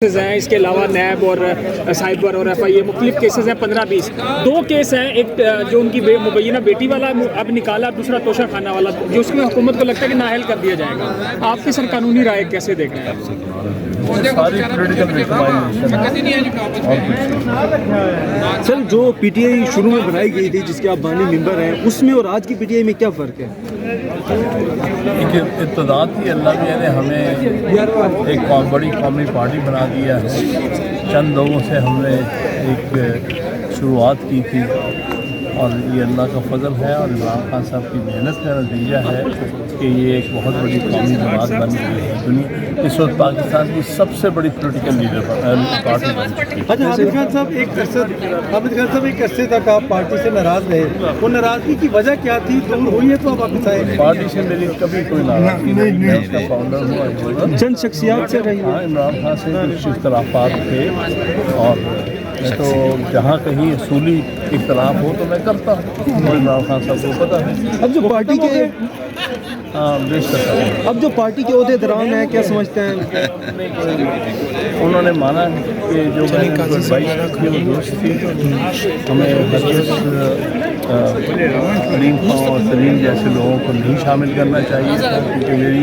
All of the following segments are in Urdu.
کیسز ہیں، اس کے علاوہ نیب اور سائبر اور ایف آئی اے مختلف کیسز ہیں 15-20 دو کیس ہیں، ایک جو ان کی مبینہ بیٹی والا اب نکالا، دوسرا توشہ خانہ والا جو اس میں حکومت کو لگتا ہے کہ نااہل کر دیا جائے گا. آپ کی سر قانونی رائے کیسے دیکھ رہے ہیں؟ ساری پولیٹیکل سر جو پی ٹی آئی شروع میں بنائی گئی تھی جس کے آپ بانی ممبر ہیں، اس میں اور آج کی پی ٹی آئی میں کیا فرق ہے؟ ابتدا تھی، اللہ نے ہمیں ایک بڑی قومی پارٹی بنا دیا ہے. چند لوگوں سے ہم نے ایک شروعات کی تھی اور یہ اللہ کا فضل ہے اور عمران خان صاحب کی محنت کا نتیجہ ہے کہ یہ ایک بہت بڑی قومی جماعت بن گئی ہے. دنیا اس وقت پاکستان کی سب سے بڑی پولیٹیکل لیڈر پارٹی بن چکی ہے. اچھا، حامد خان صاحب ایک عرصے تک آپ پارٹی سے ناراض رہے، وہ ناراضگی کی وجہ کیا تھی؟ دور ہوئی ہے تو آپ واپس آئے؟ پارٹی سے میری کبھی کوئی ناراضگی نہیں، میں اس کا فاؤنڈر ہوں. چند شخصیات سے رہی. ہاں، عمران خان سے کچھ اختلافات تھے اور میں تو جہاں کہیں اصولی اختلاف ہو تو میں کرتا ہوں اور عمران خان صاحب کو پتہ ہے. اب جو پارٹی کے اب جو پارٹی کے عہدے دران ہیں، کیا سمجھتے ہیں؟ انہوں نے مانا کہ جو میں نے ایڈوائز کی وہ درست تھی. ہمیں سلیم خان اور سلیم جیسے لوگوں کو نہیں شامل کرنا چاہیے کیونکہ میری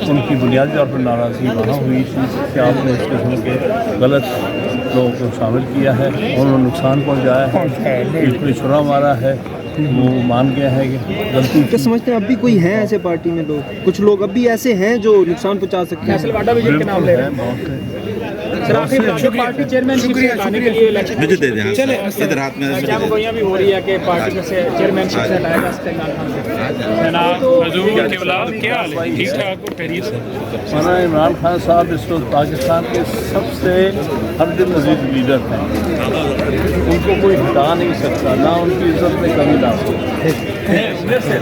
ان کی بنیادی طور پر ناراضگی وہاں ہوئی تھی کہ آپ نے اس قسم کے غلط لوگوں کو شامل کیا ہے، انہوں نے نقصان پہنچایا ہے، پیٹ پہ چھرا مارا ہے. وہ مان گیا ہے کہ غلطی. کیا سمجھتے ہیں اب بھی کوئی ہیں ایسے پارٹی میں لوگ، کچھ لوگ اب بھی ایسے ہیں جو نقصان پہنچا سکتے ہیں؟ فیصل واڈا بھی جن کے نام لے رہے ہیں. بہت سے. سر آخر پارٹی چیئرمین شپ سے ہٹانے کے لیے الیکشن ادھر ہاتھ میں کیا مگوئیاں بھی ہو رہی ہے کہ پارٹی سے چیئرمین شپ سے ہٹایا جا سکتا ہے مولانا عمران خان صاحب اس وقت پاکستان کے سب سے حد مزید لیڈر ہیں. ان کو کوئی ہٹا نہیں سکتا، نہ ان کی عزت میں کمی لا سکتا.